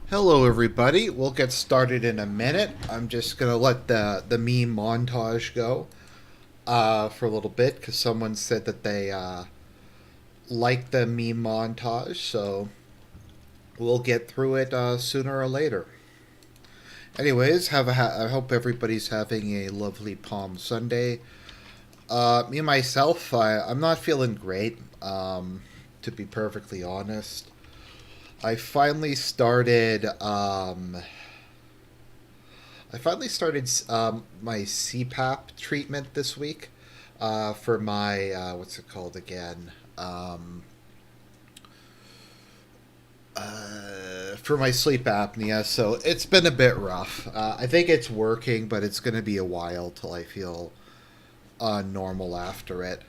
Hello, everybody. We'll get started in a minute. I'm just gonna let the meme montage go for a little bit because someone said that they liked the meme montage, so we'll get through it sooner or later. Anyways, I hope everybody's having a lovely Palm Sunday. Me myself, I'm not feeling great. To be perfectly honest, I finally started. I finally started my CPAP treatment this week for my what's it called again? For my sleep apnea. So it's been a bit rough. I think it's working, but it's going to be a while till I feel normal after it.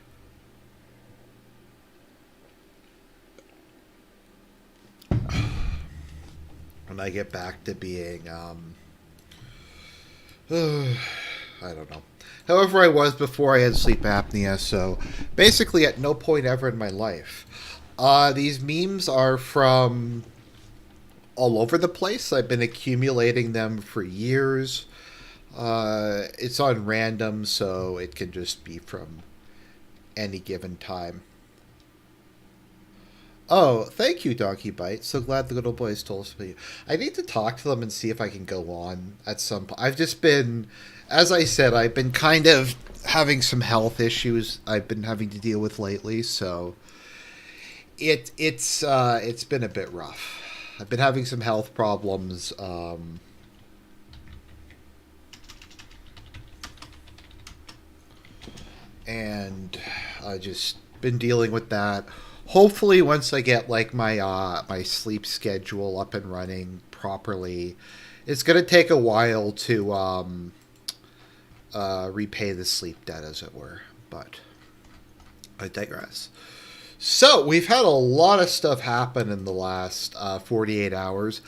When I get back to being, I don't know. However, I was before I had sleep apnea, so basically at no point ever in my life. These memes are from all over the place. I've been accumulating them for years. It's on random, so it can just be from any given time. Oh, thank you, Donkey Bite. So glad the little boys told us about you. I need to talk to them and see if I can go on at some point. I've just been, as I said, I've been kind of having some health issues I've been having to deal with lately, so it's been a bit rough. I've been having some health problems, and I just been dealing with that. Hopefully, once I get like my sleep schedule up and running properly, it's gonna take a while to repay the sleep debt, as it were. But I digress. So we've had a lot of stuff happen in the last 48 hours.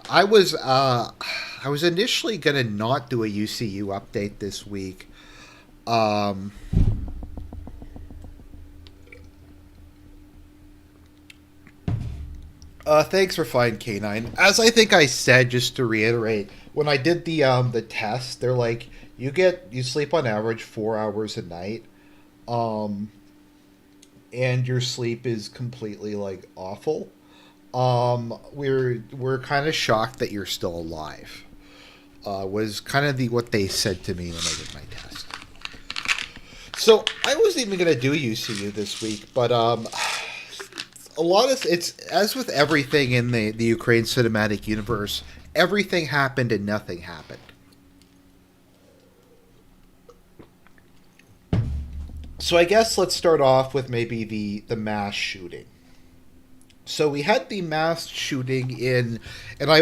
I was uh, I was initially gonna not do a UCU update this week. Um, Thanks for finding K9. As I think I said, just to reiterate, when I did the test, they're like, you sleep on average 4 hours a night, um, and your sleep is completely like awful. We're kind of shocked that you're still alive. Was kind of the what they said to me when I did my test. So I wasn't even gonna do UCU this week, but a lot of it's as with everything in the Ukraine cinematic universe, everything happened and nothing happened. So I guess let's start off with maybe the mass shooting. So we had the mass shooting in, and I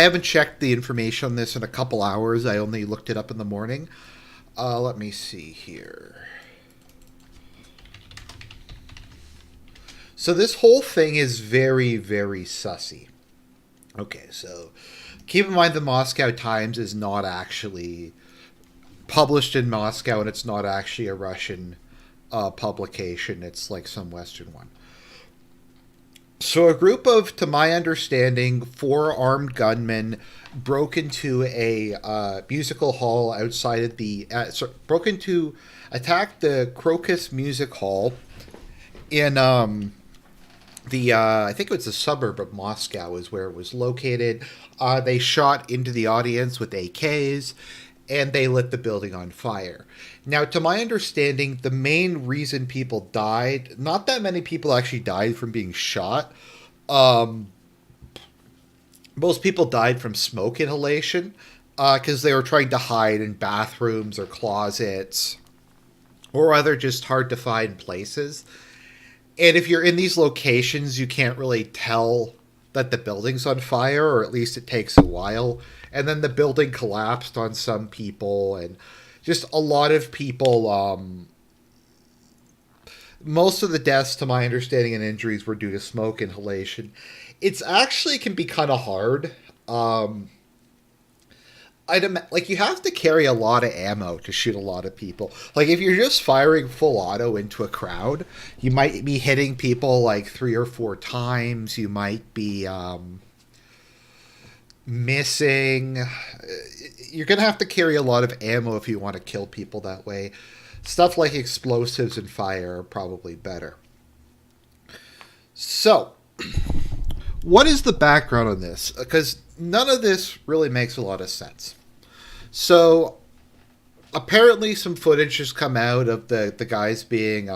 haven't checked the information on this in a couple hours. I only looked it up in the morning. Let me see here. So this whole thing is very, very sussy. Okay, so keep in mind the Moscow Times is not actually published in Moscow, and it's not actually a Russian publication. It's like some Western one. So a group of, to my understanding, four armed gunmen broke into a musical hall outside of broke into, attacked the Crocus Music Hall in the I think it was a suburb of Moscow is where it was located. They shot into the audience with AKs, and they lit the building on fire. Now, to my understanding, the main reason people died, not that many people actually died from being shot. Um, Most people died from smoke inhalation because they were trying to hide in bathrooms or closets or other just hard to find places. And if you're in these locations, you can't really tell that the building's on fire, or at least it takes a while. And then the building collapsed on some people, and just a lot of people. Most of the deaths, to my understanding, and injuries were due to smoke inhalation. It's actually can be kind of hard. Um, like you have to carry a lot of ammo to shoot a lot of people. Like if you're just firing full auto into a crowd, you might be hitting people like three or four times. You might be missing. You're going to have to carry a lot of ammo if you want to kill people that way. Stuff like explosives and fire are probably better. So, what is the background on this? Because none of this really makes a lot of sense. So, apparently some footage has come out of the guys being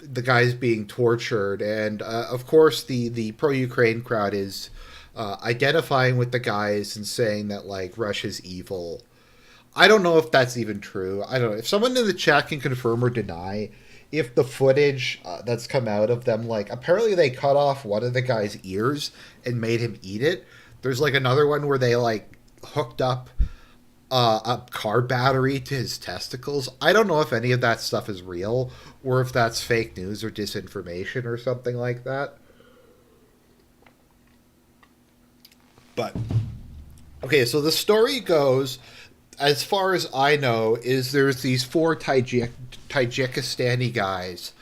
the guys being tortured, and of course the pro-Ukraine crowd is identifying with the guys and saying that like Russia's evil. I don't know if that's even true. I don't know if someone in the chat can confirm or deny if the footage that's come out of them, like apparently they cut off one of the guy's ears and made him eat it. There's like another one where they like hooked up a car battery to his testicles. I don't know if any of that stuff is real or if that's fake news or disinformation or something like that. But okay, so the story goes, as far as I know, is there's these four Tajikistani guys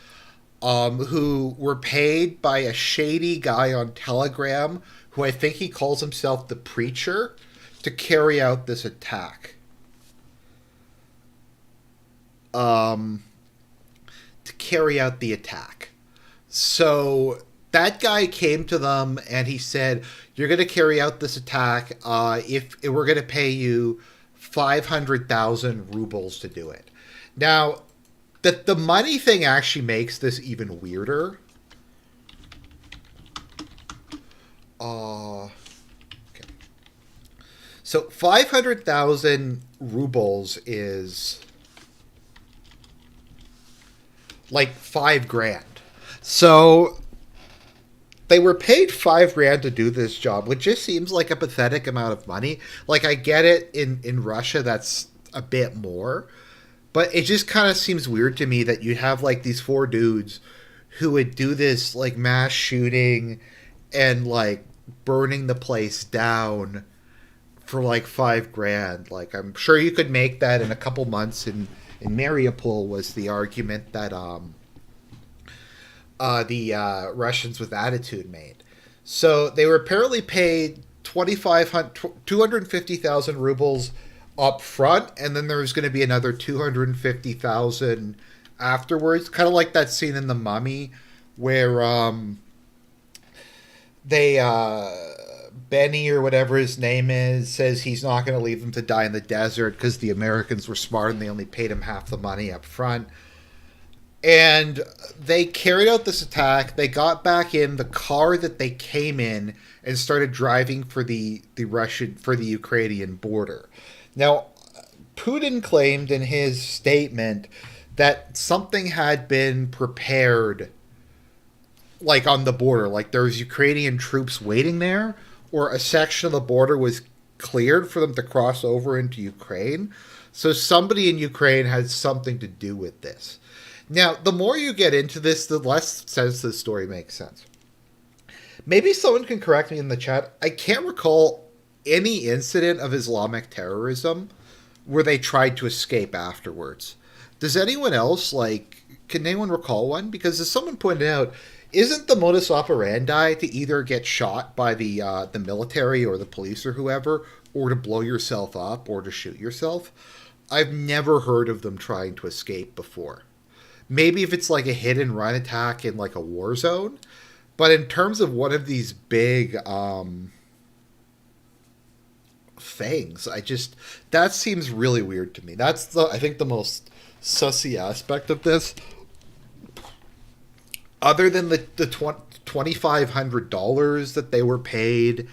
who were paid by a shady guy on Telegram, who I think he calls himself the Preacher, to carry out this attack. To carry out the attack. So that guy came to them and he said, "You're going to carry out this attack. If we're going to pay you 500,000 rubles to do it." Now, the money thing actually makes this even weirder. Okay. So 500,000 rubles is like $5,000. So they were paid $5,000 to do this job, which just seems like a pathetic amount of money. Like, I get it, in Russia that's a bit more, but it just kind of seems weird to me that you have like these four dudes who would do this like mass shooting and like burning the place down for like $5,000. Like, I'm sure you could make that in a couple months. In Mariupol was the argument that the Russians with attitude made. So they were apparently paid 250,000 rubles up front, and then there was going to be another 250,000 afterwards. Kind of like that scene in The Mummy where they Benny or whatever his name is says he's not going to leave them to die in the desert because the Americans were smart and they only paid him half the money up front. And they carried out this attack. They got back in the car that they came in and started driving for the Ukrainian border. Now, Putin claimed in his statement that something had been prepared, like on the border, like there was Ukrainian troops waiting there, or a section of the border was cleared for them to cross over into Ukraine. So somebody in Ukraine had something to do with this. Now, the more you get into this, the less sense the story makes sense. Maybe someone can correct me in the chat. I can't recall any incident of Islamic terrorism where they tried to escape afterwards. Does anyone else, can anyone recall one? Because as someone pointed out, isn't the modus operandi to either get shot by the military or the police or whoever, or to blow yourself up, or to shoot yourself? I've never heard of them trying to escape before. Maybe if it's like a hit and run attack in like a war zone, but in terms of one of these big things, that seems really weird to me. That's I think the most sussy aspect of this. Other than the $2,500 that they were paid,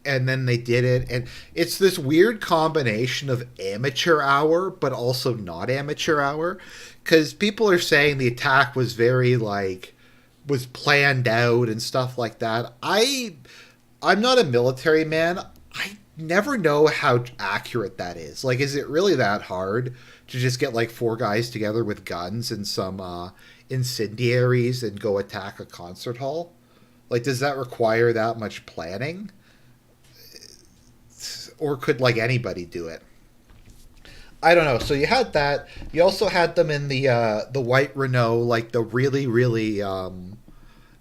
and then they did it, and it's this weird combination of amateur hour but also not amateur hour, because people are saying the attack was very was planned out and stuff like that. I'm not a military man. I never know how accurate that is. Like, is it really that hard to just get like four guys together with guns and some incendiaries and go attack a concert hall? Like, does that require that much planning? Or could anybody do it? I don't know. So you had that. You also had them in the white Renault, the really, really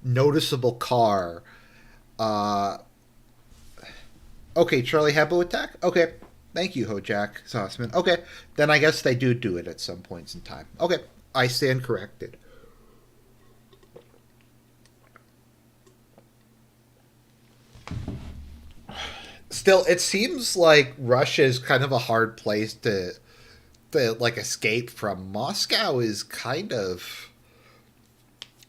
noticeable car. Uh, okay, Charlie Hebdo attack. Okay, thank you, Hojack Sauceman. Okay, then I guess they do it at some points in time. Okay, I stand corrected. Still, it seems like Russia is kind of a hard place to like escape from. Moscow is kind of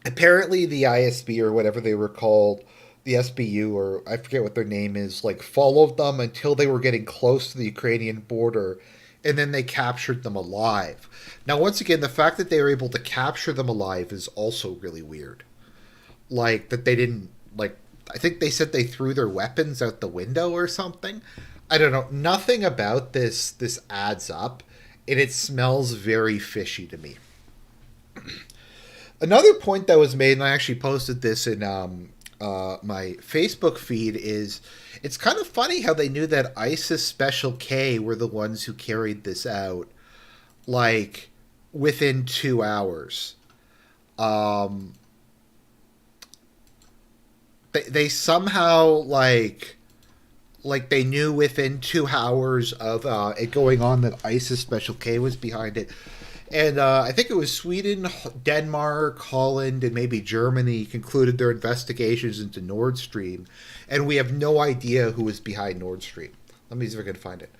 apparently the ISB or whatever they were called, the SBU or I forget what their name is, like followed them until they were getting close to the Ukrainian border, and then they captured them alive. Now, once again, the fact that they were able to capture them alive is also really weird. Like that they didn't like. I think they said they threw their weapons out the window or something. I don't know. Nothing about this adds up, and it smells very fishy to me. Another point that was made, and I actually posted this in my Facebook feed, is it's kind of funny how they knew that ISIS Special K were the ones who carried this out, like within 2 hours. Um, they somehow like they knew within 2 hours of it going on that ISIS Special K was behind it. And I think it was Sweden, Denmark, Holland, and maybe Germany concluded their investigations into Nord Stream, and we have no idea who was behind Nord Stream. Let me see if I can find it.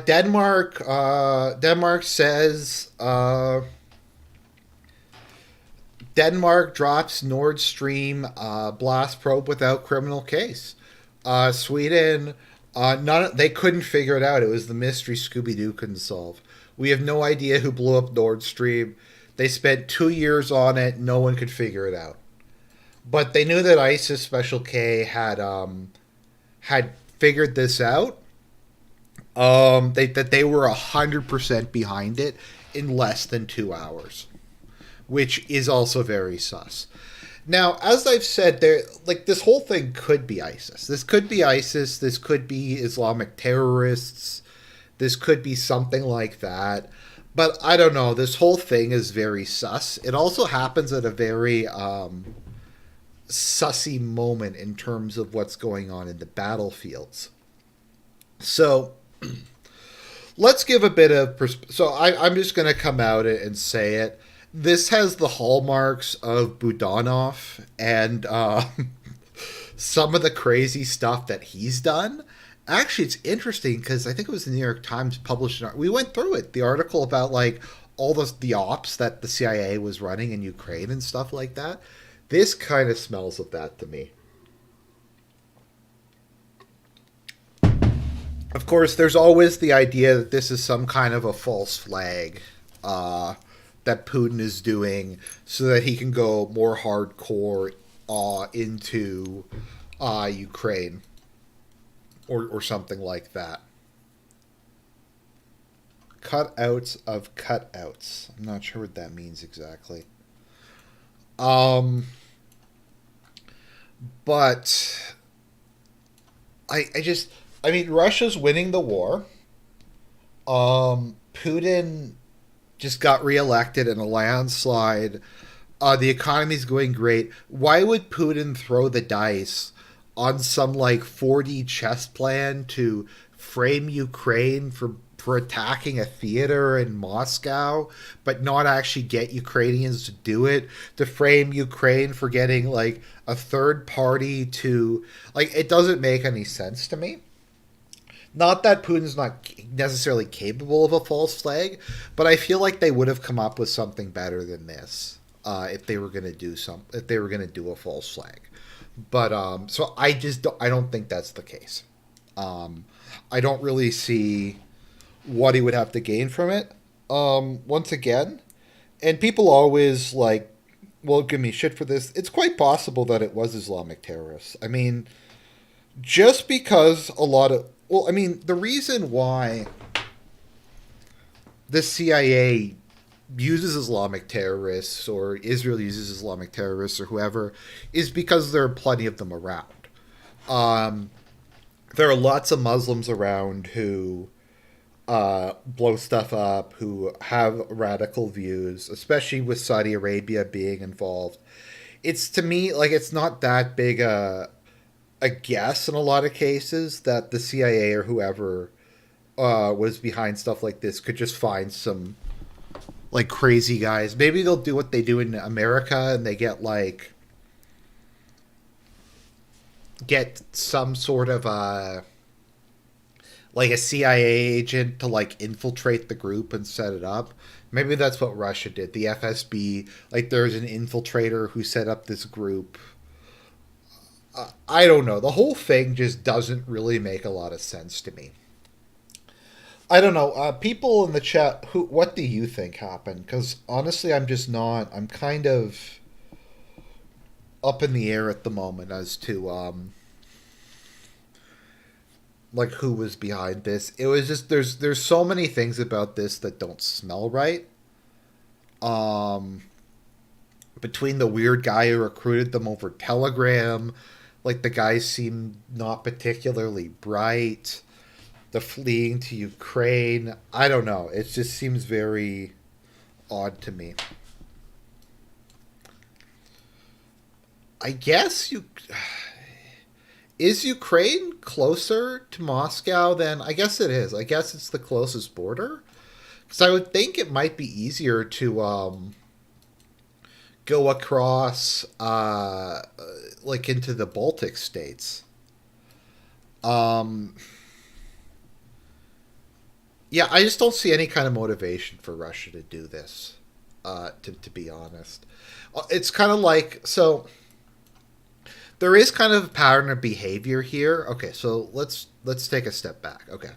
Denmark says Denmark drops Nord Stream blast probe without criminal case. Sweden, none, they couldn't figure it out. It was the mystery Scooby Doo couldn't solve. We have no idea who blew up Nord Stream. They spent 2 years on it. No one could figure it out. But they knew that ISIS Special K had figured this out. That they were 100% behind it in less than 2 hours, which is also very sus. Now, as I've said, there like this whole thing could be ISIS. This could be ISIS. This could be Islamic terrorists. This could be something like that. But I don't know. This whole thing is very sus. It also happens at a very sussy moment in terms of what's going on in the battlefields. So let's give a bit of I'm just going to come out and say it. This has the hallmarks of Budanov and some of the crazy stuff that he's done. Actually, it's interesting because I think it was the New York Times published we went through it, the article about like all the ops that the CIA was running in Ukraine and stuff like that. This kind of smells of that to me. Of course, there's always the idea that this is some kind of a false flag that Putin is doing so that he can go more hardcore into Ukraine or something like that. Cutouts of cutouts. I'm not sure what that means exactly. But I mean, Russia's winning the war. Putin just got reelected in a landslide. The economy's going great. Why would Putin throw the dice on some like 4D chess plan to frame Ukraine for attacking a theater in Moscow, but not actually get Ukrainians to do it? To frame Ukraine for getting like a third party to like, it doesn't make any sense to me. Not that Putin's not necessarily capable of a false flag, but I feel like they would have come up with something better than this if they were going to if they were going to do a false flag. But so I don't think that's the case. I don't really see what he would have to gain from it. Once again, and people always like, well, give me shit for this. It's quite possible that it was Islamic terrorists. I mean, just because a lot of the reason why the CIA uses Islamic terrorists or Israel uses Islamic terrorists or whoever is because there are plenty of them around. there are lots of Muslims around who blow stuff up, who have radical views, especially with Saudi Arabia being involved. It's to me like it's not that big a guess in a lot of cases that the CIA or whoever was behind stuff like this could just find some like crazy guys. Maybe they'll do what they do in America and they get some sort of like a CIA agent to like infiltrate the group and set it up. Maybe that's what Russia did. The FSB, like there's an infiltrator who set up this group. I don't know. The whole thing just doesn't really make a lot of sense to me. I don't know. People in the chat, what do you think happened? Because honestly, I'm just not. I'm kind of up in the air at the moment as to like who was behind this. It was just there's so many things about this that don't smell right. Um, Between the weird guy who recruited them over Telegram, like the guys seemed not particularly bright. The fleeing to Ukraine, I don't know. It just seems very odd to me. I guess you is Ukraine closer to Moscow than I guess it is. I guess it's the closest border. Because I would think it might be easier to go across like into the Baltic states. Um, yeah, I just don't see any kind of motivation for Russia to do this. To be honest, it's kind of like so. There is kind of a pattern of behavior here. Okay, so let's take a step back. Okay,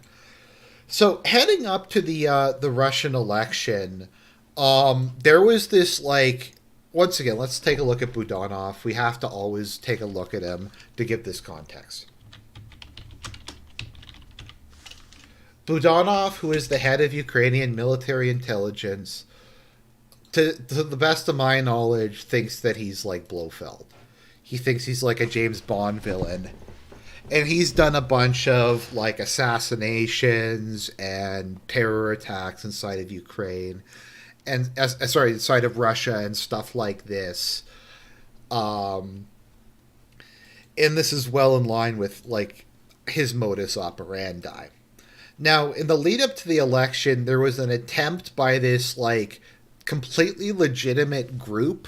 so heading up to the Russian election, there was this like once again. Let's take a look at Budanov. We have to always take a look at him to give this context. Budanov, who is the head of Ukrainian military intelligence, to the best of my knowledge, thinks that he's like Blofeld. He thinks he's like a James Bond villain. And he's done a bunch of like assassinations and terror attacks inside of Ukraine and inside of Russia and stuff like this. Um, and this is well in line with like his modus operandi. Now, in the lead up to the election, there was an attempt by this like completely legitimate group.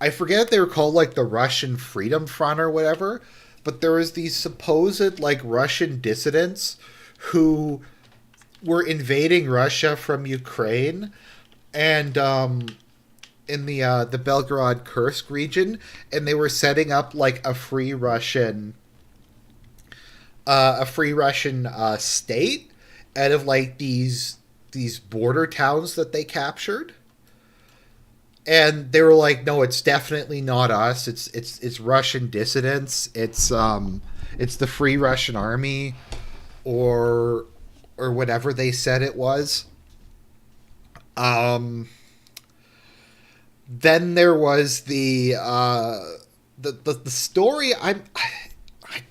I forget if they were called like the Russian Freedom Front or whatever, but there was these supposed like Russian dissidents who were invading Russia from Ukraine and in the Belgorod Kursk region, and they were setting up like a free Russian state out of like these border towns that they captured. And they were like, no, it's definitely not us. It's Russian dissidents. It's the Free Russian Army, or whatever they said it was. Then there was the story. I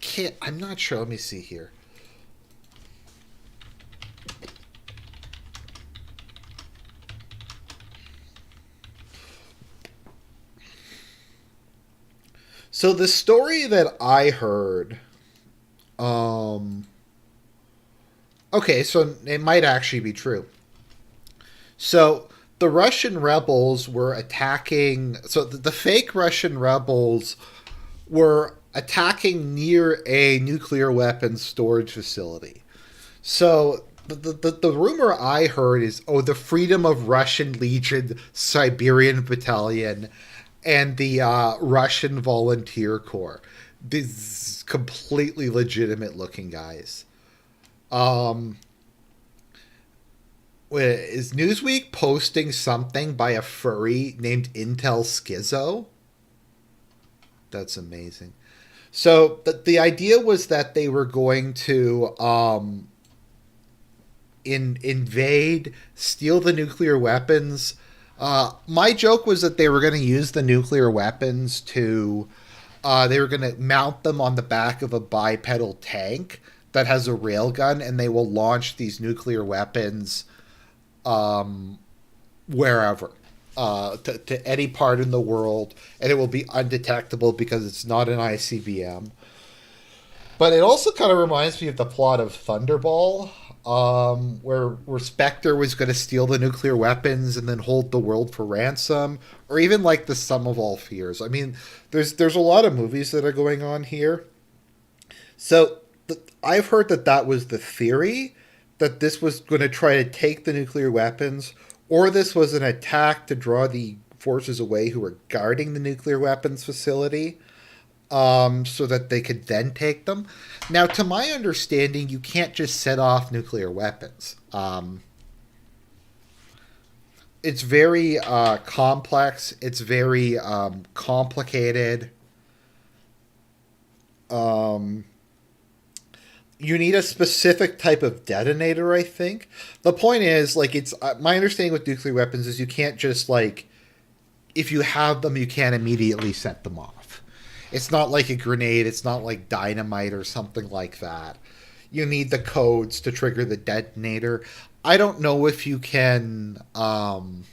can't. I'm not sure. Let me see here. So the story that I heard, okay, so it might actually be true. So the Russian rebels were attacking. So the fake Russian rebels were attacking near a nuclear weapons storage facility. So the rumor I heard is, oh, the Freedom of Russian Legion Siberian Battalion and the Russian Volunteer Corps. These completely legitimate looking guys. Is Newsweek posting something by a furry named Intel Schizo? That's amazing. So the idea was that they were going to invade, steal the nuclear weapons. My joke was that they were going to use the nuclear weapons to, they were going to mount them on the back of a bipedal tank that has a railgun, and they will launch these nuclear weapons wherever, to any part in the world, and it will be undetectable because it's not an ICBM. But it also kind of reminds me of the plot of Thunderball, where Spectre was going to steal the nuclear weapons and then hold the world for ransom, or even like the Sum of All Fears. I mean, there's a lot of movies that are going on here. So I've heard that was the theory, that this was going to try to take the nuclear weapons, or this was an attack to draw the forces away who were guarding the nuclear weapons facility, so that they could then take them. Now, to my understanding, you can't just set off nuclear weapons. It's very complex. It's very complicated. You need a specific type of detonator, I think. The point is, like, it's my understanding with nuclear weapons is you can't just, like, if you have them, you can't immediately set them off. It's not like a grenade. It's not like dynamite or something like that. You need the codes to trigger the detonator. I don't know if you can reconfigure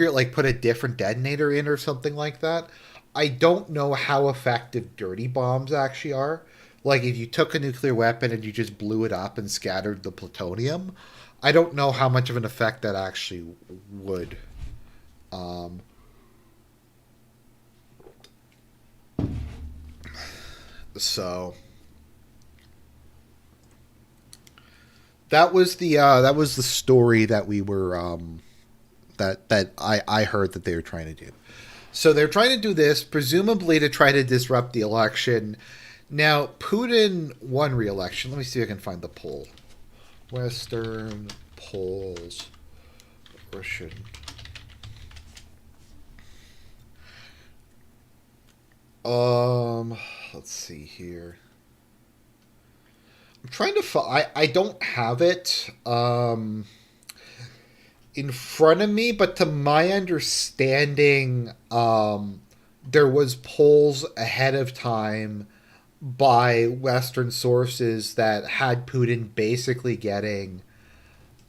it, like put a different detonator in or something like that. I don't know how effective dirty bombs actually are. Like if you took a nuclear weapon and you just blew it up and scattered the plutonium, I don't know how much of an effect that actually would. So that was the story that we were that I heard that they were trying to do. So they're trying to do this presumably to try to disrupt the election. Now Putin won re-election. Let me see if I can find the poll. Western polls, Russian. Let's see here. I'm trying to I don't have it in front of me, but to my understanding, there was polls ahead of time by Western sources that had Putin basically getting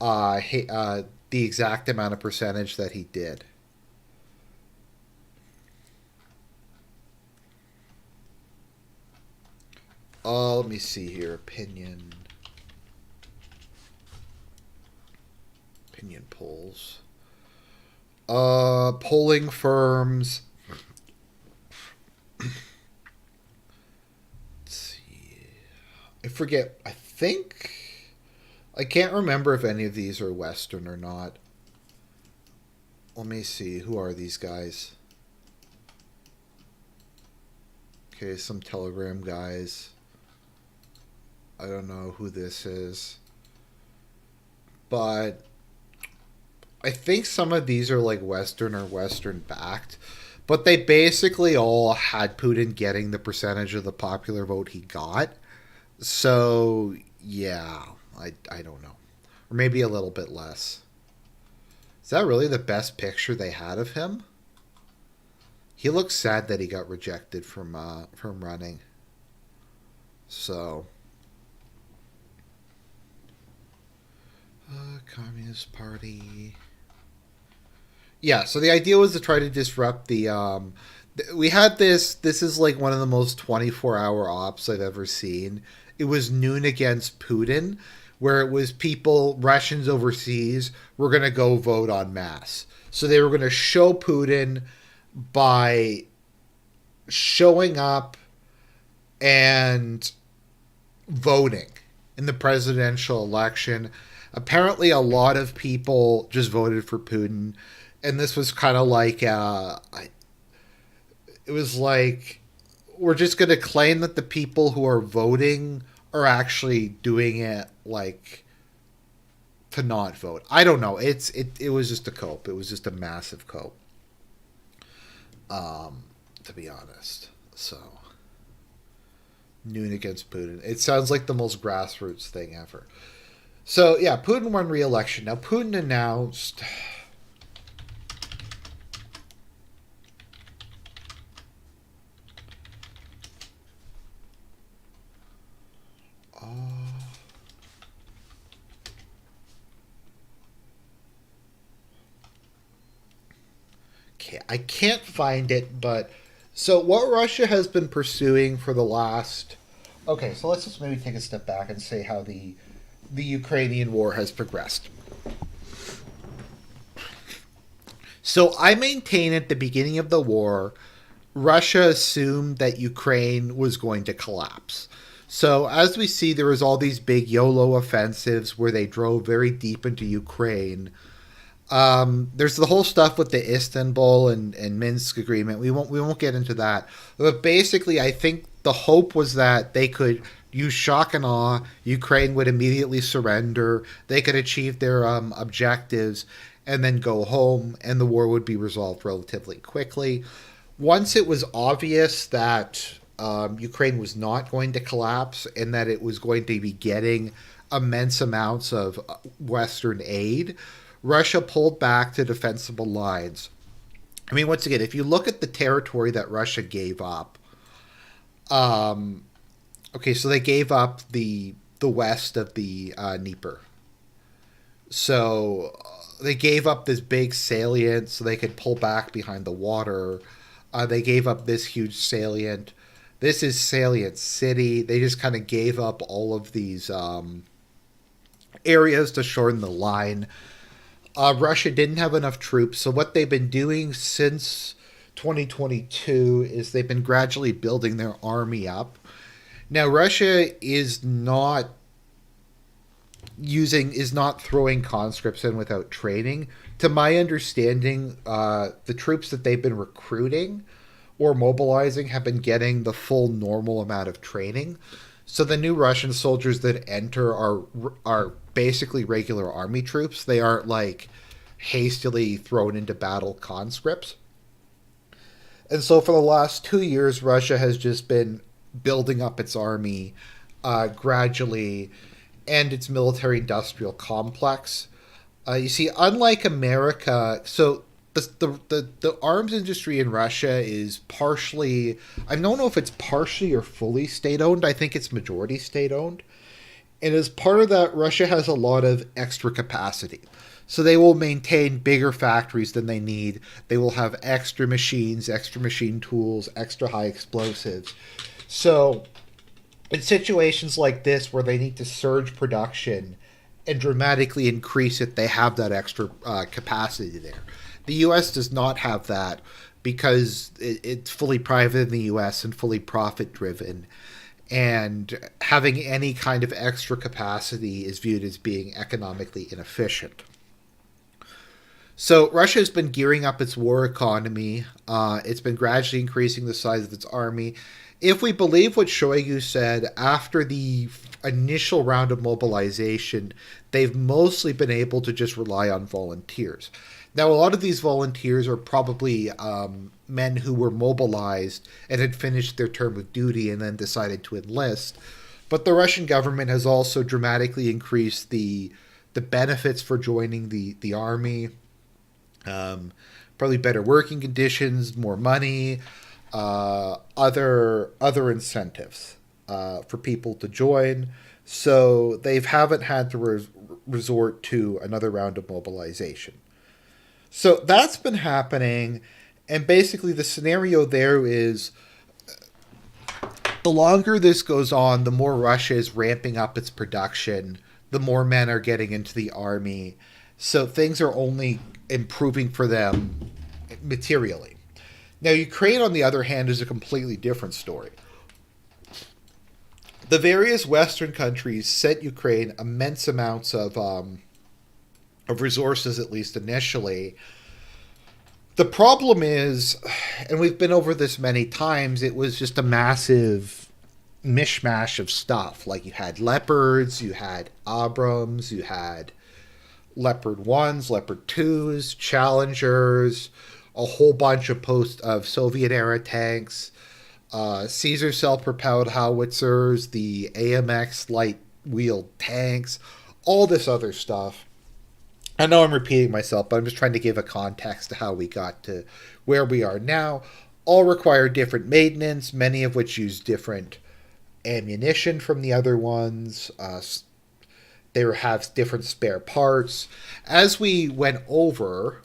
the exact amount of percentage that he did. Let me see here. Opinion polls. Polling firms. Let's see. I forget. I can't remember if any of these are Western or not. Let me see. Who are these guys? Okay, some Telegram guys. I don't know who this is. But I think some of these are like Western or Western backed. But they basically all had Putin getting the percentage of the popular vote he got. So, yeah, I don't know. Or maybe a little bit less. Is that really the best picture they had of him? He looks sad that he got rejected from running. So... Communist Party. Yeah, so the idea was to try to disrupt the. We had this. This is like one of the most 24-hour ops I've ever seen. It was Noon Against Putin, where it was people, Russians overseas, were going to go vote en masse. So they were going to show Putin by showing up and voting in the presidential election. Apparently, a lot of people just voted for Putin, and this was kind of like, it was like, we're just going to claim that the people who are voting are actually doing it, like, to not vote. I don't know. It was just a cope. It was just a massive cope, to be honest. So, Noon Against Putin. It sounds like the most grassroots thing ever. So, yeah, Putin won re-election. Now, Putin announced... Okay, I can't find it, but so what Russia has been pursuing for the last. Okay, so let's just maybe take a step back and say how the Ukrainian war has progressed. So I maintain at the beginning of the war, Russia assumed that Ukraine was going to collapse. So as we see, there was all these big YOLO offensives where they drove very deep into Ukraine. There's the whole stuff with the Istanbul and Minsk agreement. We won't get into that. But basically, I think the hope was that they could use shock and awe. Ukraine would immediately surrender. They could achieve their objectives and then go home, and the war would be resolved relatively quickly. Once it was obvious that Ukraine was not going to collapse and that it was going to be getting immense amounts of Western aid, Russia pulled back to defensible lines. I mean, once again, if you look at the territory that Russia gave up, okay, so they gave up the west of the Dnieper. So they gave up this big salient so they could pull back behind the water. They gave up this huge salient. This is Salient City. They just kind of gave up all of these areas to shorten the line. Russia didn't have enough troops, so what they've been doing since 2022 is they've been gradually building their army up. Now, Russia is not throwing conscripts in without training. To my understanding, the troops that they've been recruiting or mobilizing have been getting the full normal amount of training. So the new Russian soldiers that enter are basically regular army troops. They aren't like hastily thrown into battle conscripts. And so for the last 2 years, Russia has just been building up its army gradually and its military industrial complex. You see, unlike America, so the arms industry in Russia is partially, I don't know if it's partially or fully state owned. I think it's majority state owned. And as part of that, Russia has a lot of extra capacity. So they will maintain bigger factories than they need. They will have extra machines, extra machine tools, extra high explosives. So in situations like this where they need to surge production and dramatically increase it, they have that extra capacity there. The U.S. does not have that because it's fully private in the U.S. and fully profit driven. And having any kind of extra capacity is viewed as being economically inefficient. So Russia has been gearing up its war economy. It's been gradually increasing the size of its army. If we believe what Shoigu said, after the initial round of mobilization, they've mostly been able to just rely on volunteers. Now, a lot of these volunteers are probably men who were mobilized and had finished their term of duty and then decided to enlist. But the Russian government has also dramatically increased the benefits for joining the army. Probably better working conditions, more money, other incentives for people to join. So they haven't had to resort to another round of mobilization. So that's been happening, and basically the scenario there is the longer this goes on, the more Russia is ramping up its production, the more men are getting into the army. So things are only improving for them materially. Now, Ukraine, on the other hand, is a completely different story. The various Western countries sent Ukraine immense amounts of resources, at least initially. The problem is, and we've been over this many times, it was just a massive mishmash of stuff. Like you had Leopards, you had Abrams, you had Leopard 1s, Leopard 2s, Challengers, a whole bunch of Soviet-era tanks, Caesar self-propelled howitzers, the AMX light-wheeled tanks, all this other stuff. I know I'm repeating myself, but I'm just trying to give a context to how we got to where we are now. All require different maintenance, many of which use different ammunition from the other ones. They have different spare parts. As we went over,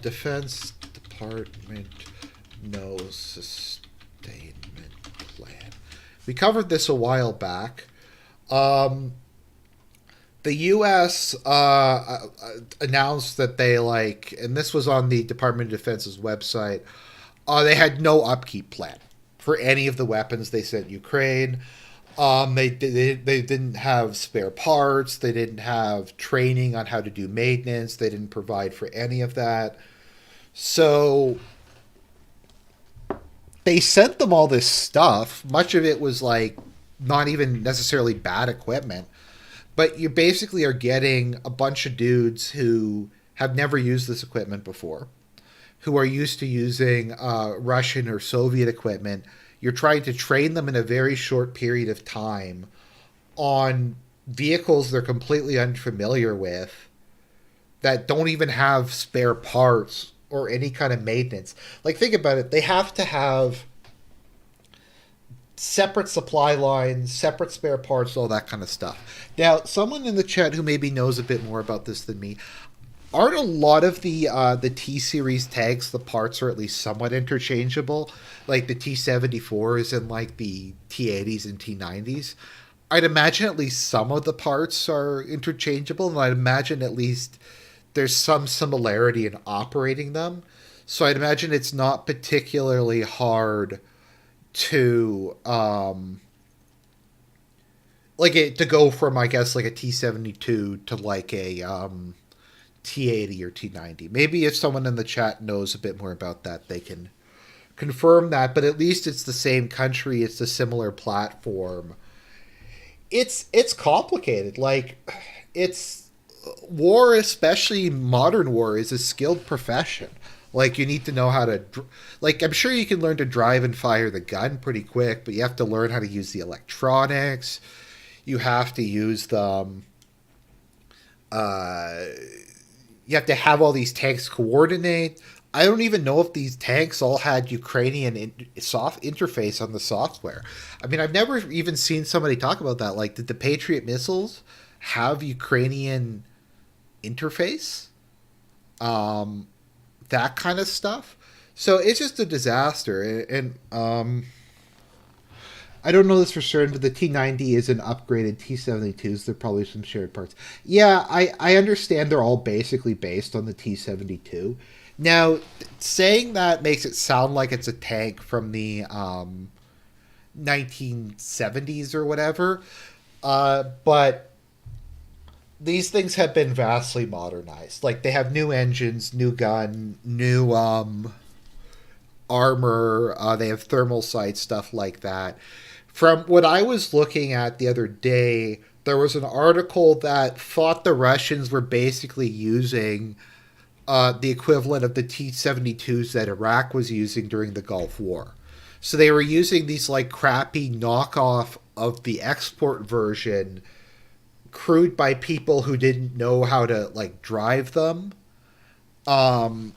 Defense Department no sustainment plan. We covered this a while back. The U.S. Announced that they and this was on the Department of Defense's website. They had no upkeep plan for any of the weapons they sent Ukraine. They didn't have spare parts. They didn't have training on how to do maintenance. They didn't provide for any of that. So they sent them all this stuff. Much of it was not even necessarily bad equipment, but you basically are getting a bunch of dudes who have never used this equipment before, who are used to using Russian or Soviet equipment. You're trying to train them in a very short period of time on vehicles they're completely unfamiliar with that don't even have spare parts or any kind of maintenance. Think about it. They have to have separate supply lines, separate spare parts, all that kind of stuff. Now, someone in the chat who maybe knows a bit more about this than me, aren't a lot of the T-Series tanks, the parts are at least somewhat interchangeable? Like the T-74s and the T-80s and T-90s? I'd imagine at least some of the parts are interchangeable, and I'd imagine at least there's some similarity in operating them. So I'd imagine it's not particularly hard to to go from, I guess, a T-72 to a T-80 or T-90. Maybe if someone in the chat knows a bit more about that, they can confirm that. But at least it's the same country. It's a similar platform. It's complicated. It's war, especially modern war, is a skilled profession. You need to know how to... I'm sure you can learn to drive and fire the gun pretty quick, but you have to learn how to use the electronics. You have to use them... you have to have all these tanks coordinate. I don't even know if these tanks all had Ukrainian soft interface on the software. I mean, I've never even seen somebody talk about that. Did the Patriot missiles have Ukrainian interface? That kind of stuff. So it's just a disaster. And I don't know this for certain, but the T-90 is an upgraded T-72s. There are probably some shared parts. Yeah, I understand they're all basically based on the T-72. Now, saying that makes it sound like it's a tank from the 1970s or whatever. But these things have been vastly modernized. They have new engines, new gun, new armor. They have thermal sight, stuff like that. From what I was looking at the other day, there was an article that thought the Russians were basically using the equivalent of the T-72s that Iraq was using during the Gulf War. So they were using these crappy knockoff of the export version, crewed by people who didn't know how to drive them. And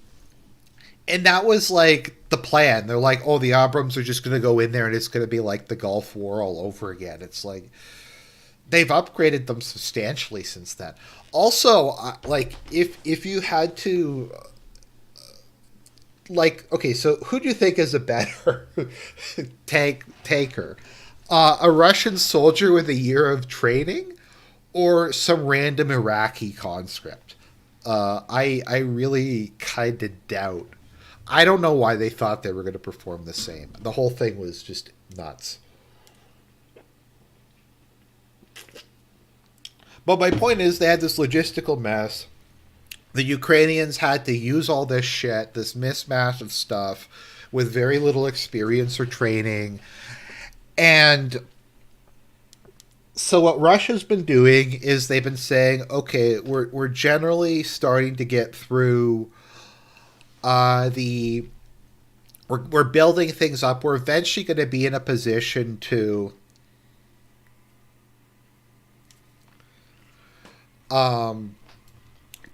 that was the plan. They're oh, the Abrams are just going to go in there and it's going to be the Gulf War all over again. It's they've upgraded them substantially since then. Also, if you had to okay, so who do you think is a better tanker? A Russian soldier with a year of training, or some random Iraqi conscript? I really kind of doubt. I don't know why they thought they were going to perform the same. The whole thing was just nuts. But my point is, they had this logistical mess. The Ukrainians had to use all this shit, this mismatch of stuff, with very little experience or training. And so what Russia's been doing is they've been saying, okay, we're generally starting to get through we're building things up. We're eventually going to be in a position to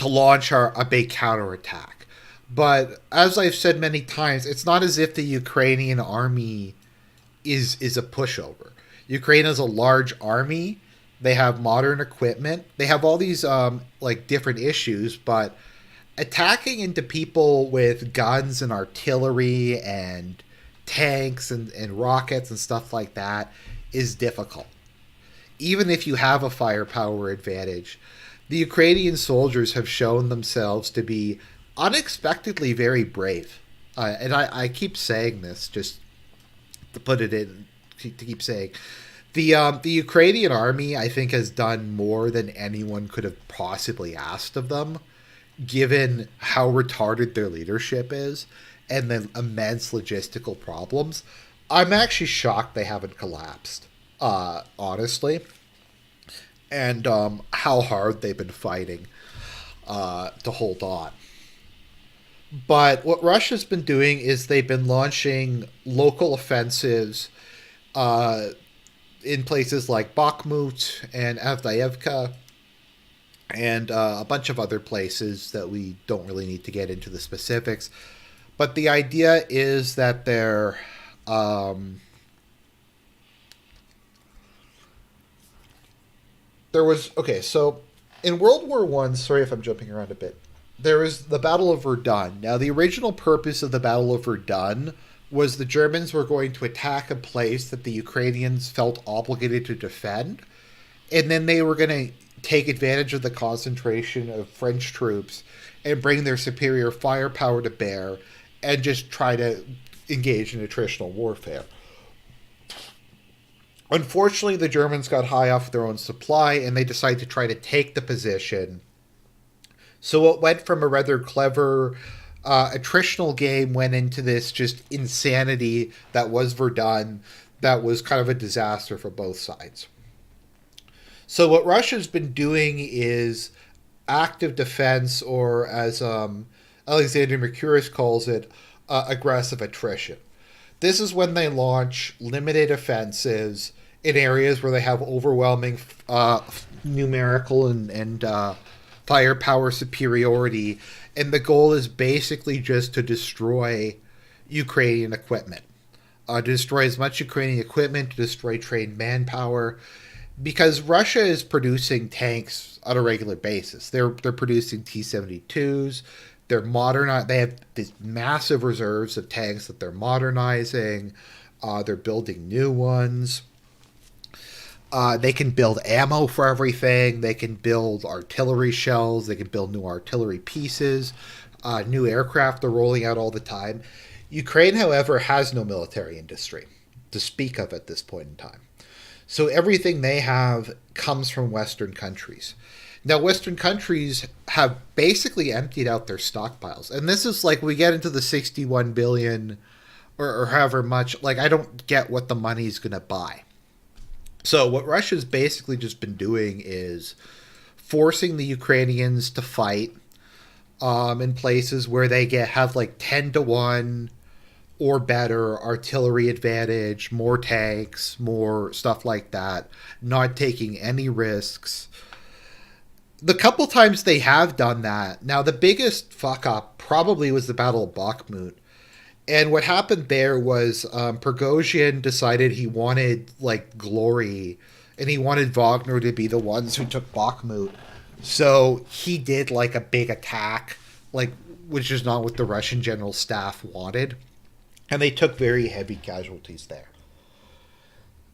launch a big counterattack. But as I've said many times, it's not as if the Ukrainian army is a pushover. Ukraine is a large army. They have modern equipment. They have all these different issues, but attacking into people with guns and artillery and tanks and rockets and stuff like that is difficult. Even if you have a firepower advantage, the Ukrainian soldiers have shown themselves to be unexpectedly very brave. And I keep saying this just to put it in, to keep saying. The Ukrainian army, I think, has done more than anyone could have possibly asked of them, given how retarded their leadership is and the immense logistical problems. I'm actually shocked they haven't collapsed, honestly, and how hard they've been fighting to hold on. But what Russia's been doing is they've been launching local offensives in places like Bakhmut and Avdiivka and a bunch of other places that we don't really need to get into the specifics. But the idea is that they're so in World War One, sorry if I'm jumping around a bit, there was the Battle of Verdun. Now, the original purpose of the Battle of Verdun was the Germans were going to attack a place that the Ukrainians felt obligated to defend, and then they were going to take advantage of the concentration of French troops and bring their superior firepower to bear and just try to engage in attritional warfare. Unfortunately, the Germans got high off their own supply, and they decided to try to take the position. So it went from a rather clever attritional game, went into this just insanity that was Verdun, that was kind of a disaster for both sides. So what Russia's been doing is active defense, or as Alexander Mercouris calls it, aggressive attrition. This is when they launch limited offensives in areas where they have overwhelming numerical and firepower superiority, and the goal is basically just to destroy Ukrainian equipment. To destroy as much Ukrainian equipment, to destroy trained manpower, because Russia is producing tanks on a regular basis. They're producing T-72s. They have these massive reserves of tanks that they're modernizing. They're building new ones. They can build ammo for everything. They can build artillery shells. They can build new artillery pieces. New aircraft are rolling out all the time. Ukraine, however, has no military industry to speak of at this point in time. So everything they have comes from Western countries. Now, Western countries have basically emptied out their stockpiles. And this is like we get into the 61 billion or however much. Like, I don't get what the money's going to buy. So what Russia's basically just been doing is forcing the Ukrainians to fight in places where they have like 10-1 or better artillery advantage, more tanks, more stuff like that, not taking any risks. The couple times they have done that, now the biggest fuck up probably was the Battle of Bakhmut. And what happened there was Prigozhin decided he wanted like glory, and he wanted Wagner to be the ones who took Bakhmut. So he did like a big attack, like, which is not what the Russian general staff wanted. And they took very heavy casualties there.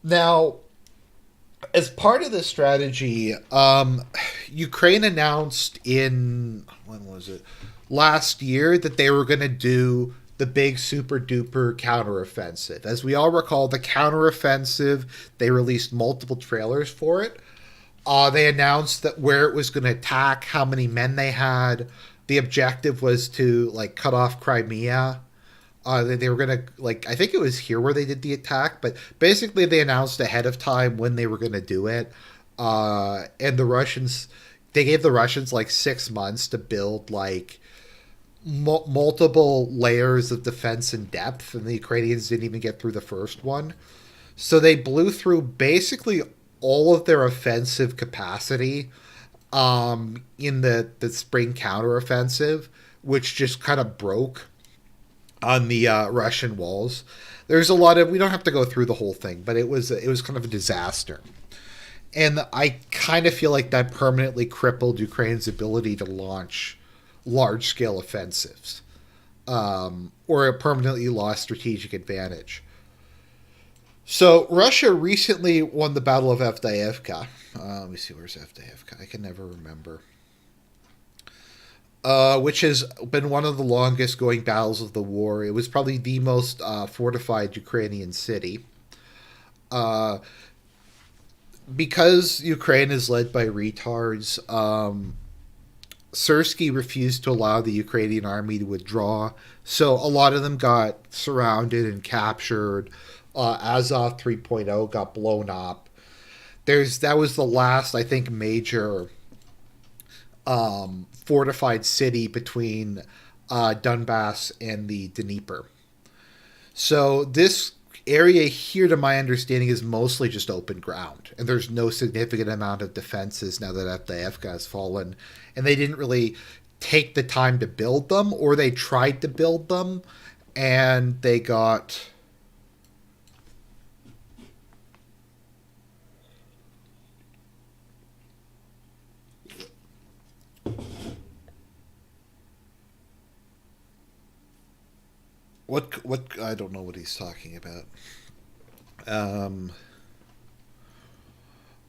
Now, as part of this strategy, Ukraine announced last year that they were going to do the big super duper counteroffensive. As we all recall, the counteroffensive, they released multiple trailers for it. They announced that where it was going to attack, how many men they had. The objective was to like cut off Crimea. They were going to, like, I think it was here where they did the attack, but basically they announced ahead of time when they were going to do it. And the Russians, they gave the Russians like 6 months to build like multiple layers of defense in depth, and the Ukrainians didn't even get through the first one. So they blew through basically all of their offensive capacity in the spring counteroffensive, which just kind of broke on the Russian walls. There's a lot of, we don't have to go through the whole thing, but it was kind of a disaster. And I kind of feel like that permanently crippled Ukraine's ability to launch large scale offensives, or permanently lost strategic advantage. So Russia recently won the Battle of Avdiivka. Let me see, where's Avdiivka? I can never remember. Which has been one of the longest going battles of the war. It was probably the most fortified Ukrainian city. Uh, because Ukraine is led by retards, Sersky refused to allow the Ukrainian army to withdraw. So a lot of them got surrounded and captured. Azov 3.0 got blown up. That was the last, I think, major fortified city between Donbass and the Dnieper. So this area here, to my understanding, is mostly just open ground, and there's no significant amount of defenses now that Avdiivka has fallen, and they didn't really take the time to build them, or they tried to build them, and they got what I don't know what he's talking about. Um,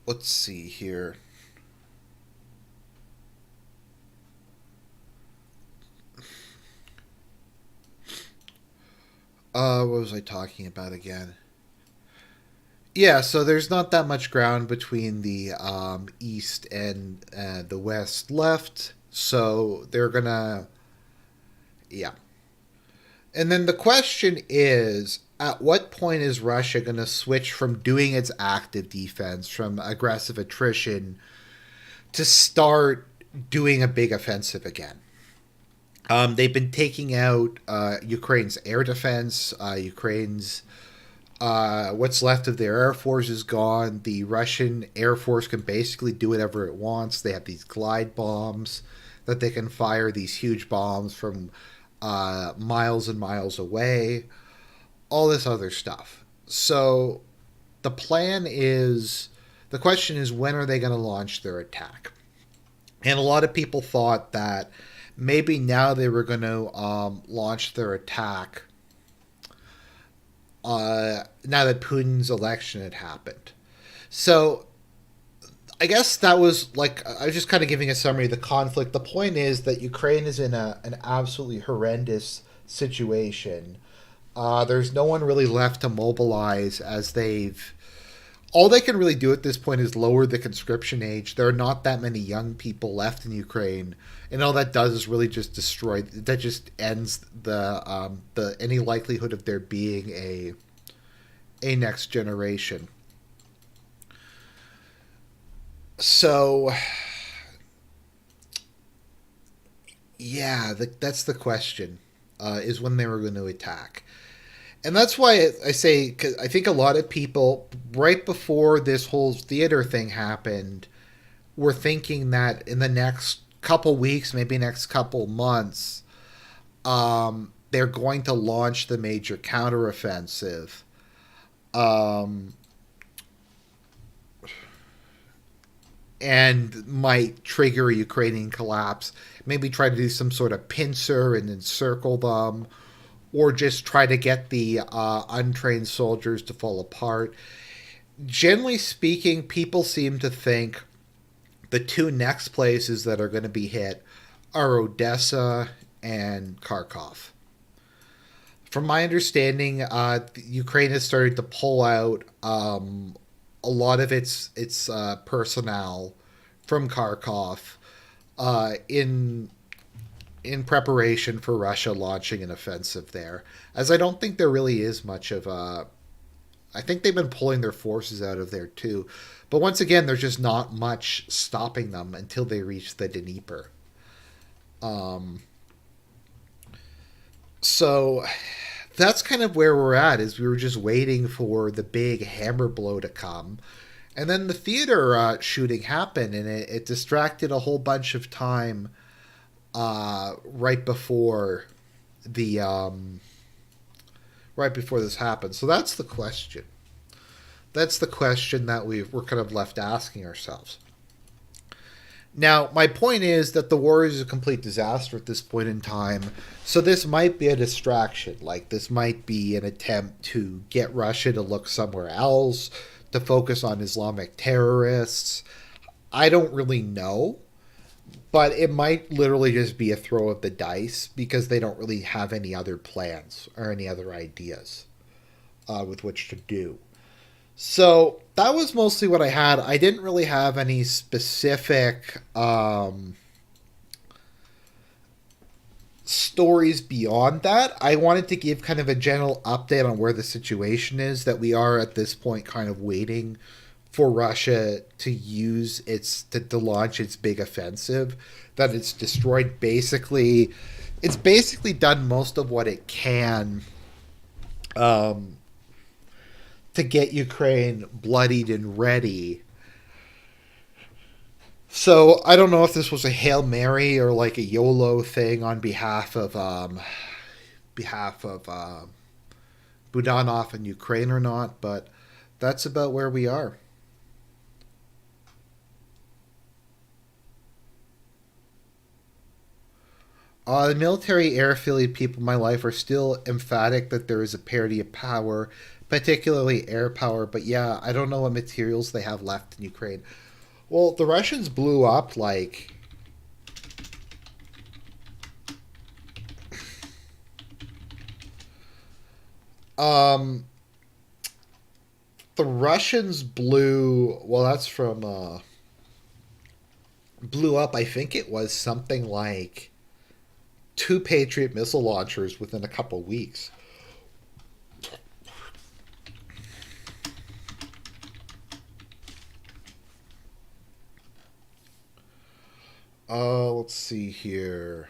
let's see here. What was I talking about again? Yeah, so there's not that much ground between the east and the west left, so they're gonna, yeah. And then the question is, at what point is Russia going to switch from doing its active defense, from aggressive attrition, to start doing a big offensive again? They've been taking out Ukraine's air defense. Ukraine's what's left of their air force is gone. The Russian air force can basically do whatever it wants. They have these glide bombs that they can fire, these huge bombs from miles and miles away, all this other stuff. So the question is, when are they going to launch their attack? And a lot of people thought that maybe now they were going to launch their attack now that Putin's election had happened. So I guess that was like, I was just kind of giving a summary of the conflict. The point is that Ukraine is in an absolutely horrendous situation. There's no one really left to mobilize, as all they can really do at this point is lower the conscription age. There are not that many young people left in Ukraine, and all that does is really just that just ends the any likelihood of there being a next generation. So, yeah, that's the question, is when they were going to attack. And that's why I say, 'cause I think a lot of people, right before this whole theater thing happened, were thinking that in the next couple weeks, maybe next couple months, they're going to launch the major counteroffensive. Um, and might trigger a Ukrainian collapse. Maybe try to do some sort of pincer and encircle them, or just try to get the untrained soldiers to fall apart. Generally speaking, people seem to think the two next places that are going to be hit are Odessa and Kharkov. From my understanding, Ukraine has started to pull out a lot of its personnel from Kharkov in preparation for Russia launching an offensive there. As I don't think there really is much of a. I think they've been pulling their forces out of there too, but once again, there's just not much stopping them until they reach the Dnieper. Um, so that's kind of where we're at. Is we were just waiting for the big hammer blow to come, and then the theater shooting happened, and it distracted a whole bunch of time right before the right before this happened. So that's the question. That's the question that we're kind of left asking ourselves. Now, my point is that the war is a complete disaster at this point in time. So this might be a distraction. Like, this might be an attempt to get Russia to look somewhere else, to focus on Islamic terrorists. I don't really know, but it might literally just be a throw of the dice because they don't really have any other plans or any other ideas with which to do. So that was mostly what I had. I didn't really have any specific stories beyond that. I wanted to give kind of a general update on where the situation is, that we are at this point kind of waiting for Russia to use to launch its big offensive, that it's basically done most of what it can um, to get Ukraine bloodied and ready. So I don't know if this was a Hail Mary or like a YOLO thing on behalf of Budanov and Ukraine or not, but that's about where we are. The military air affiliate people in my life are still emphatic that there is a parity of power, particularly air power. But yeah, I don't know what materials they have left in Ukraine. Well, the Russians blew up um the Russians blew well that's from blew up, I think it was something like two Patriot missile launchers within a couple weeks. Let's see here.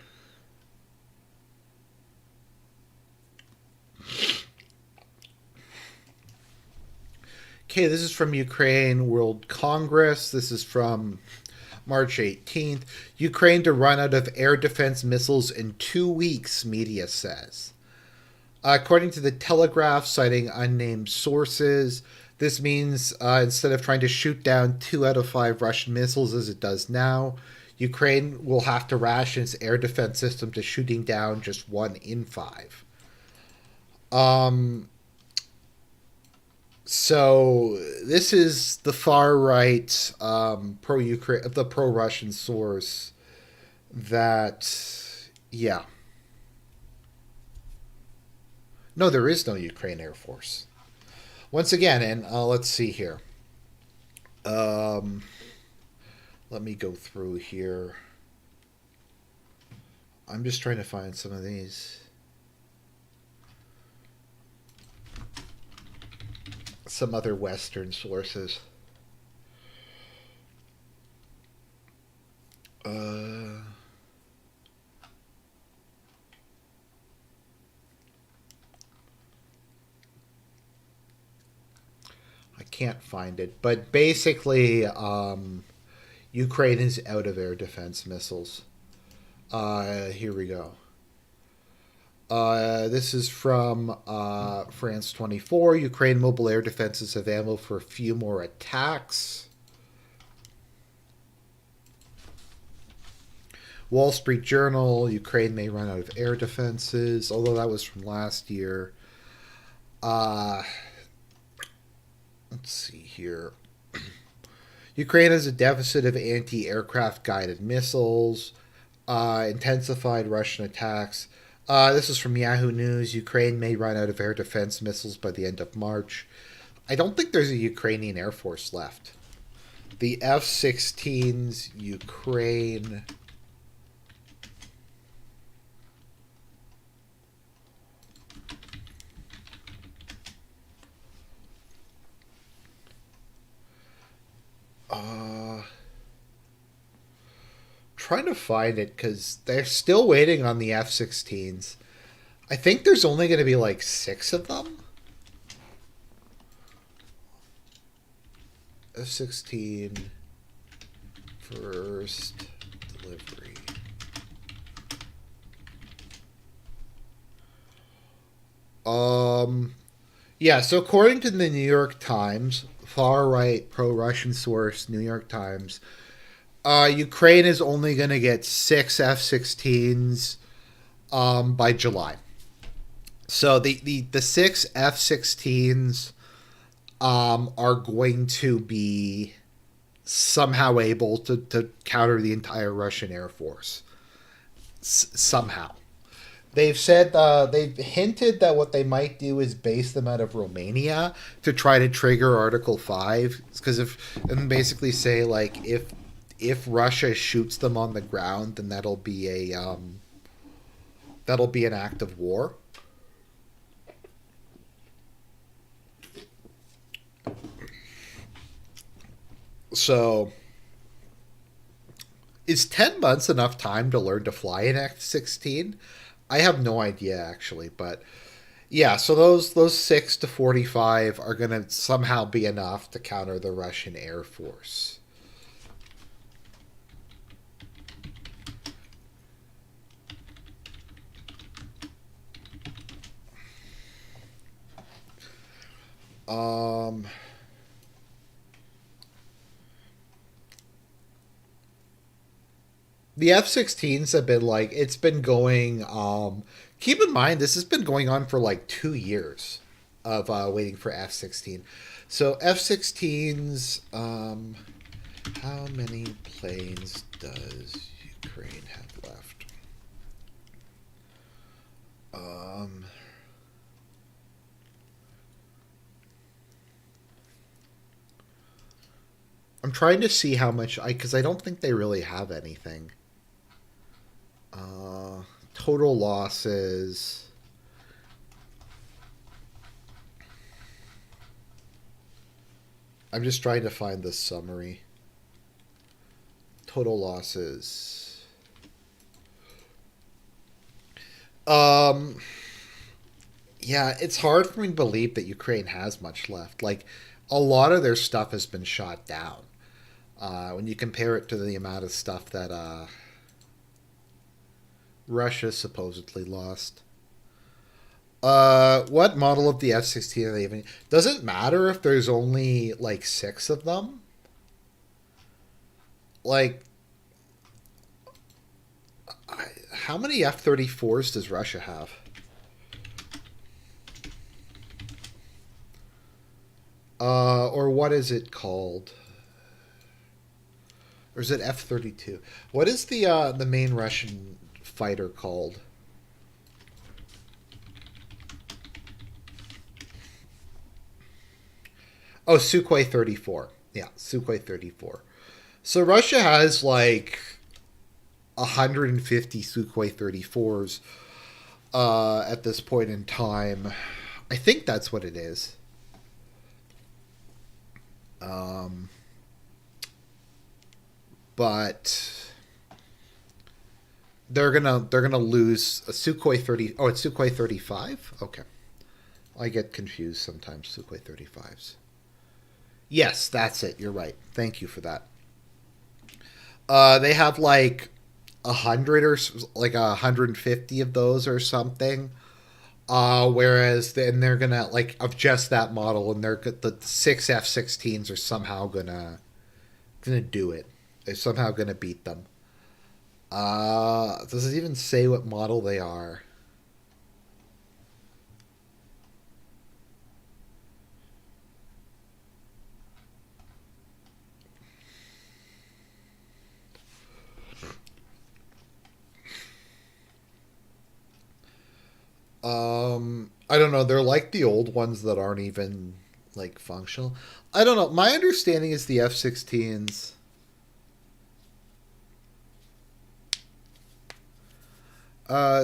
Okay, this is from Ukraine World Congress. This is from March 18th. Ukraine to run out of air defense missiles in 2 weeks, media says. According to the Telegraph, citing unnamed sources, this means instead of trying to shoot down 2 out of 5 Russian missiles as it does now, Ukraine will have to ration its air defense system to shooting down just 1 in 5. Um, so this is the far right pro Ukraine, the pro Russian source that, yeah. No, there is no Ukraine Air Force. Once again, and let's see here. Um, Let me go through here. I'm just trying to find some of these. Some other Western sources. Uh, I can't find it, but basically, Ukraine is out of air defense missiles. Here we go. This is from France 24. Ukraine mobile air defenses have ammo for a few more attacks. Wall Street Journal, Ukraine may run out of air defenses, although that was from last year. Uh, let's see here. Ukraine has a deficit of anti aircraft guided missiles, intensified Russian attacks. This is from Yahoo News. Ukraine may run out of air defense missiles by the end of March. I don't think there's a Ukrainian Air Force left. The F 16s, Ukraine. Trying to find it because they're still waiting on the F 16s. I think there's only going to be like 6 of them. F 16 first delivery. Yeah, so according to the New York Times, far right pro Russian source, New York Times, Ukraine is only going to get 6 F-16s by July. So the 6 F-16s are going to be somehow able to counter the entire Russian Air Force. Somehow. They've said they've hinted that what they might do is base them out of Romania to try to trigger Article 5, because if and basically say like if Russia shoots them on the ground, then that'll be an act of war. So is 10 months enough time to learn to fly an F-16? I have no idea actually, but yeah, so those 6 to 45 are going to somehow be enough to counter the Russian Air Force. Um the F-16s have been like it's been going keep in mind this has been going on for like 2 years of waiting for F-16. So F-16s how many planes does Ukraine have left? Um I'm trying to see how much I because I don't think they really have anything. Total losses. I'm just trying to find the summary. Total losses. Um, yeah, it's hard for me to believe that Ukraine has much left. Like, a lot of their stuff has been shot down. When you compare it to the amount of stuff that Russia supposedly lost. What model of the F-16 are they even? Does it matter if there's only like 6 of them? Like, how many F-34s does Russia have? Or what is it called? Or is it F-32? What is the main Russian fighter called? Oh, Sukhoi 34. Yeah, Sukhoi 34. So Russia has like 150 Sukhoi 34s at this point in time. I think that's what it is. But they're gonna lose a Sukhoi 30. Oh, it's Sukhoi 35. Okay, I get confused sometimes. Sukhoi 35s. Yes, that's it. You're right. Thank you for that. They have like 100 or like 150 of those or something. Whereas then they're gonna like of just that model, and they're the 6 F-16s are somehow gonna do it. They're somehow gonna beat them. Does it even say what model they are? I don't know. They're like the old ones that aren't even like functional. I don't know. My understanding is the F-16s.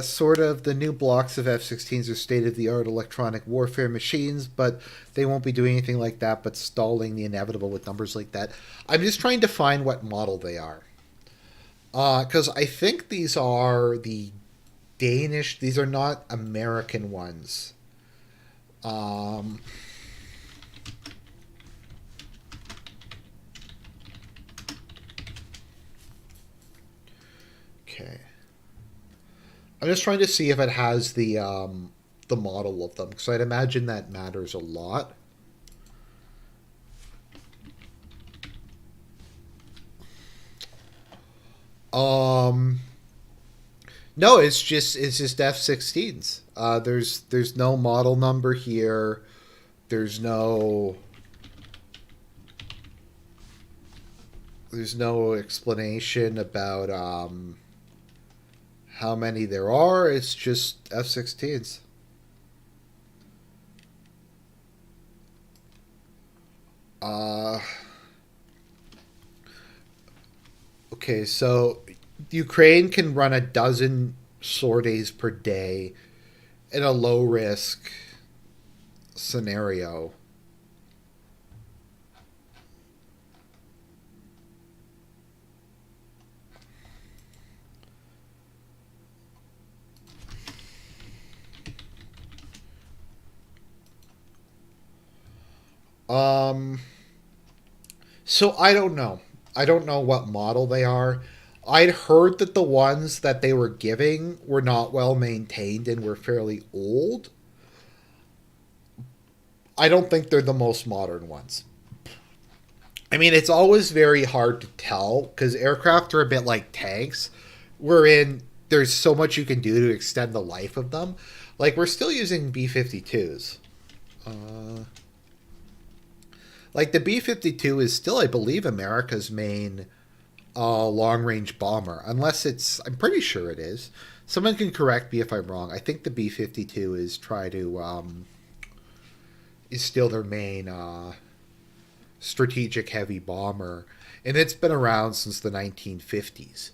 Sort of the new blocks of F-16s are state-of-the-art electronic warfare machines, but they won't be doing anything like that but stalling the inevitable with numbers like that. I'm just trying to find what model they are. Because I think these are the Danish, these are not American ones. Um, okay. I'm just trying to see if it has the model of them, because I'd imagine that matters a lot. Um, no, it's just F-16s. There's no model number here. There's no there's no explanation about how many there are. It's just F-16s. Uh, okay, so Ukraine can run a dozen sorties per day in a low risk scenario. Um, so I don't know. I don't know what model they are. I'd heard that the ones that they were giving were not well maintained and were fairly old. I don't think they're the most modern ones. I mean, it's always very hard to tell because aircraft are a bit like tanks, wherein there's so much you can do to extend the life of them. Like, we're still using B 52s. Uh, like, the B 52 is still, I believe, America's main long range bomber, unless it's, I'm pretty sure it is. Someone can correct me if I'm wrong. I think the B 52 is still their main strategic heavy bomber, and it's been around since the 1950s.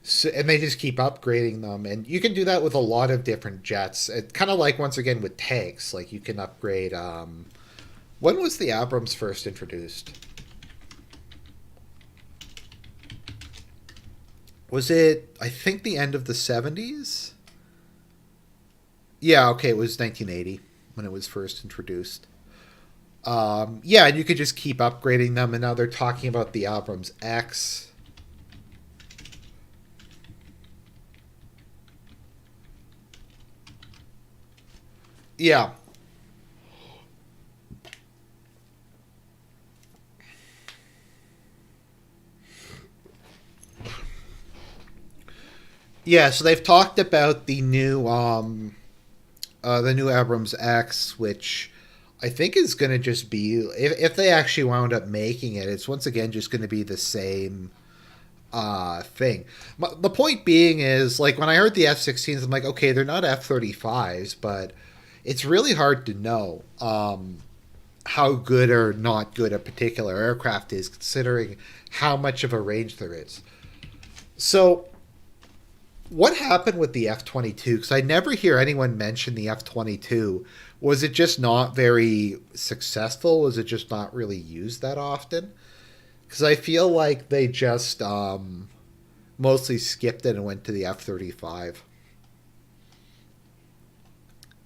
So, and they just keep upgrading them, and you can do that with a lot of different jets. It's kind of like once again with tanks, like you can upgrade. When was the Abrams first introduced? Was it? I think the end of the 70s. Yeah, okay, it was 1980 when it was first introduced. Yeah, and you could just keep upgrading them, and now they're talking about the Abrams X. Yeah. Yeah, so they've talked about the new Abrams X, which I think is going to just be, if they actually wound up making it, it's once again just going to be the same thing. The point being is, like, when I heard the F-16s, I'm like, okay, they're not F-35s, but it's really hard to know how good or not good a particular aircraft is, considering how much of a range there is. So, what happened with the F 22? Because I never hear anyone mention the F 22. Was it just not very successful? Was it just not really used that often? Because I feel like they just mostly skipped it and went to the F 35.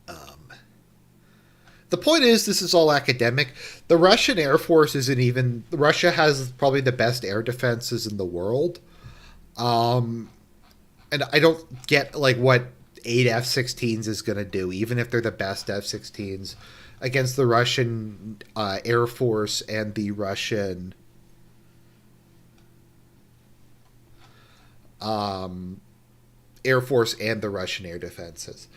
Um, the point is, this is all academic. The Russian Air Force isn't even. Russia has probably the best air defenses in the world. Um, and I don't get like what eight F-16s is going to do, even if they're the best F-16s against the Russian Air Force and the Russian um, Air Force and the Russian air defenses.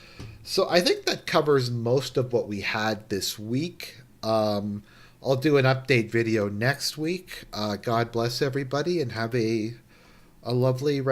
So I think that covers most of what we had this week. I'll do an update video next week. God bless everybody and have a lovely rest.